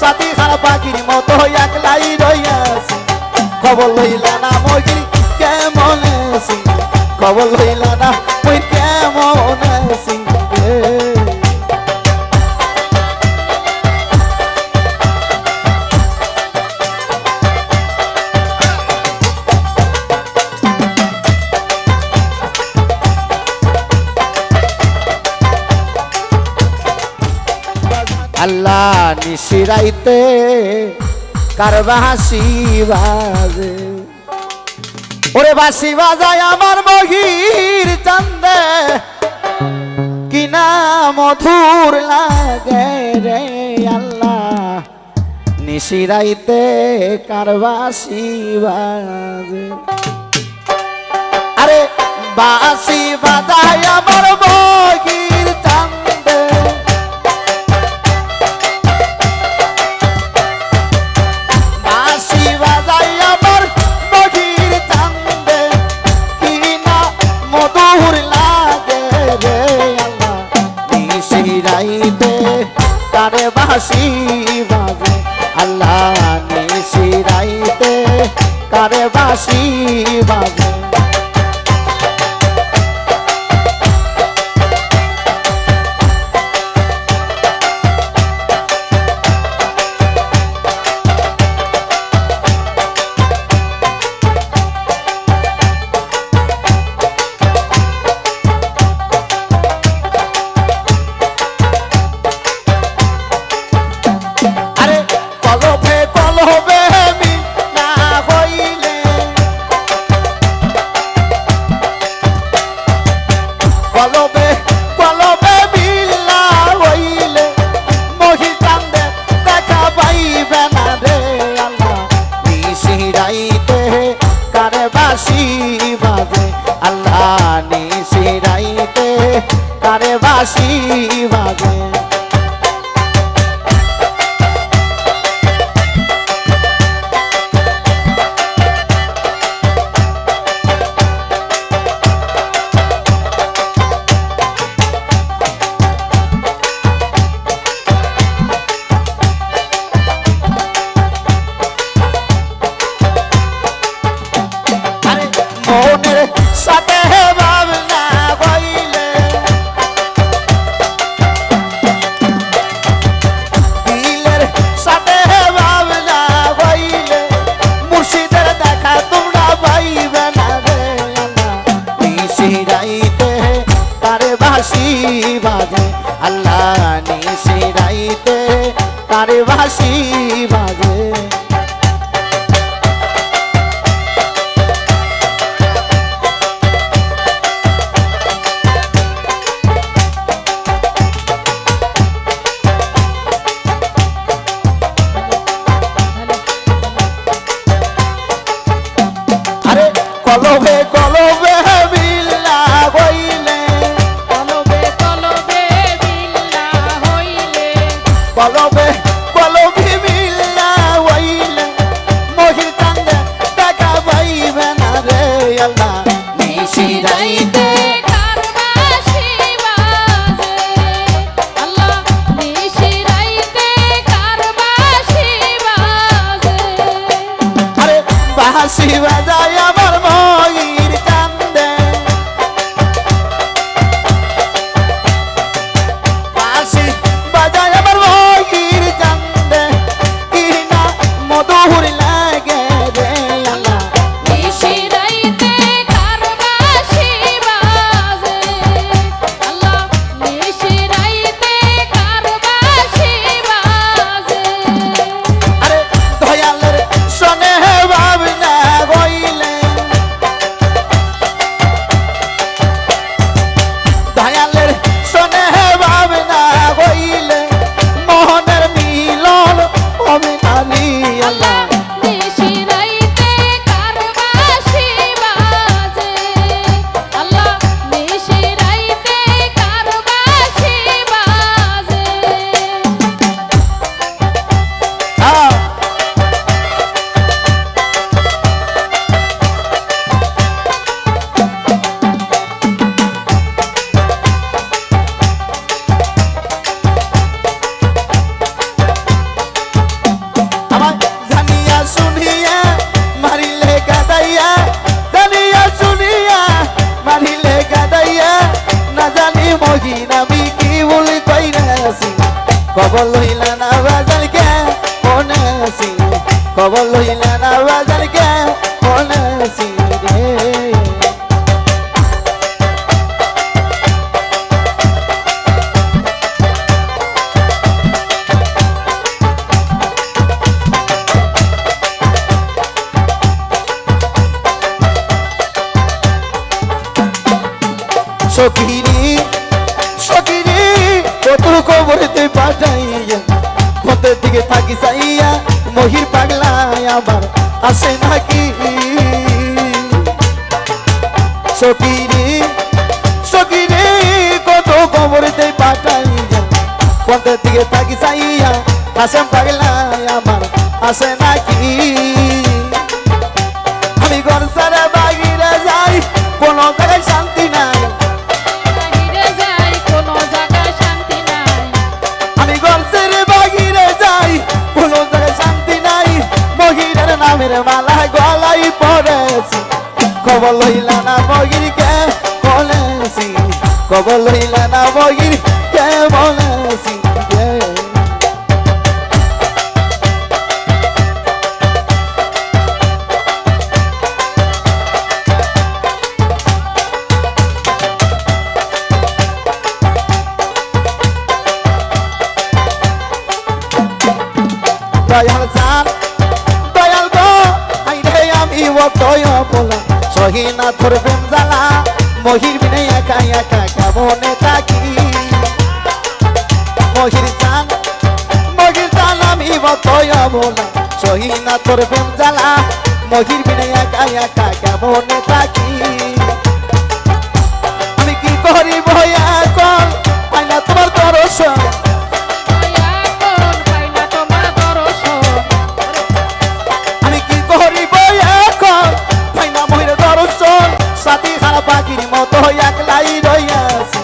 সাথী খানা পাখির মতো একলাই রইয়াছি খবর লইলা না মহির কেমন আছি খবর লইলা না মহির কেমন আছি আল্লাহ নিশিরাইতে কার বাঁশি বাজে ওরে বাঁশি বাজায় আমার মহির চান্দে কিনা মধুর লাগে রে আল্লাহ নিশিরাইতে কার বাঁশি বাজে আরে বাঁশি বাজায় আমার মহির চান্দে কারে বাঁশি বাজে আল্লাহ নিশিরাইতে কারে বাঁশি বাজে আল্লাহ নিশিরাইতে কারে বাঁশি বাজে মনের সাথে ভাবনা হইলে দিলের সাথে ভাবনা হইলে মুর্শিদের দেখা তোমরা পাইবে না রে নিশিরাইতে কারে বাঁশি বাজে আল্লাহ নিশিরাইতে কারে বাঁশি বাজে কলবে কলবে বিল্লা হইলে কলবে কলবে বিল্লা হইলে কলবে কলবে বিল্লা হইলে মহির কান্দে দেখা পাইবে না রে আল্লাহ নিশিরাইতে কার বাঁশি বাজে আল্লাহ নিশিরাইতে কার বাঁশি বাজে আরে বাঁশি বাজায় আমার মহির কান্দে বাঁশি বাজায় আমার মহির কান্দে কিনা মধুর লাগে রে আল্লাহ নিশিরাইতে কার বাঁশি বাজে আল্লাহ নিশিরাইতে কার বাঁশি বাজে আরে দয়ালের সনে ভাবনা হইলে মহিন আমি কি বলি কইরাছি খবর লইলা না বাজার কে মনেছি খবর লইলা না বাজার কে মনেছি রে সখিরি সখিরি কত খবরতে পাঠাইয়া পথের দিকে থাকি চাইয়া মহির পাগলায় আবার আসে নাকি সখিরি সখিরি কত খবরতে পাঠাইয়া পথের দিকে থাকি চাইয়া আসে পাগলায় আবার আসে নাকি আমি ঘর সারা বাগিরে যাই কোনো জায়গায় শান্তি নাই বাহিরে যাই কোনো জায়গায় শান্তি নাই আমি ঘর ছেড়ে বাগিরে যাই কোনো জায়গায় শান্তি নাই মহিরের নামের মালা গলায় পড়েছি খবর লইলা না মহির কে বলেছি খবর লইলা না মহির কে বলেছি দয়াল চান দয়াল গো আইরে আমি অতয় বলা সহিনা তোর প্রেম জ্বালা মহির বিনে একা একা কেমনে থাকি মহির চান আমি অতয় বলা সহিনা তোর প্রেম জ্বালা মহির বিনে একা একা কেমনে থাকি আমি কি করিব এখন পাই না তোমার দর্শন এখন পাই না তোমার দর্শন আমি কি করিব এখন পাই না মহির দর্শন সাথী খারাপ পাখির মতো একলাই রইয়াছি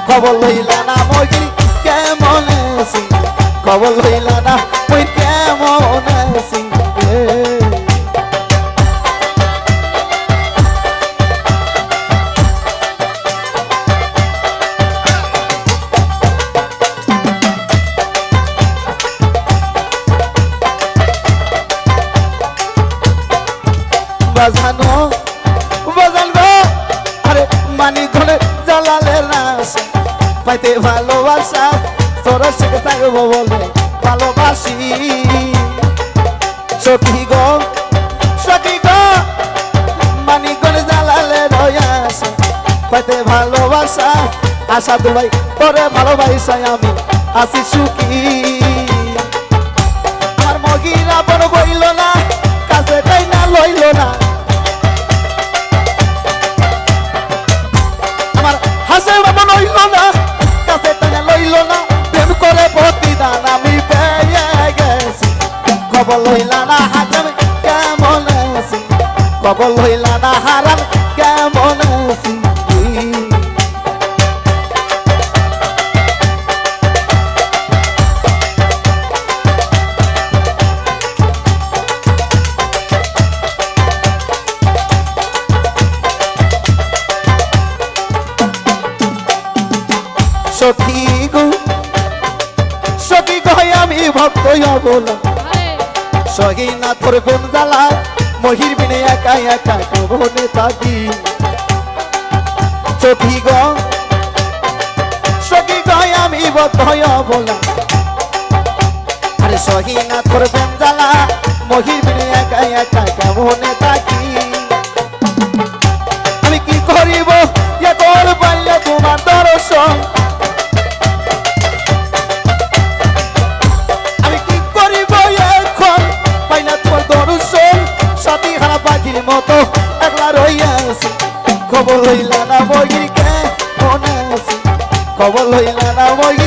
খবর লইলা না মহির কেমন আছি খবর লইলা না মহির কেমন আছি বাজানো বাজান গো আরে মানি ধরে জালালের রাস পাইতে ভালোবাসা তোর সঙ্গে থাকবো বলে ভালোবাসি সখী গো মানি ধরে জালালের রয়াস পাইতে ভালোবাসা আশা দুবাই তোরে ভালোবাসাই আমি আসি সুখী আমার মগিরা বড় বইল না কাছে তাই না লইল না আমার হাসে বাবা লইল না কাছে তাই না লইল না প্রেম করে প্রতিদান আমি পেয়ে গেছি খবর লইলা না হাজার কেমন আছি খবর লইলা না হারান কেমন আছি সখী গো আমি ভক্ত বলা আরে সহি না তোর প্রেম জ্বালা মহির বিনে একা একা কেমনে থাকি সখী গো আমি ভক্ত বলা আরে সহি না তোর প্রেম জ্বালা মহির বিনে একা একা কেমনে থাকি আমি কি করিব তোর পাইলে তোমার দর্শন আমি কি করিব এখন পাইলে তোমার দর্শন সাথী খারাপ পাখির মতো একলা রইয়াছি খবর লইলা না মহির কে মনে আছি খবর লইলা না মহির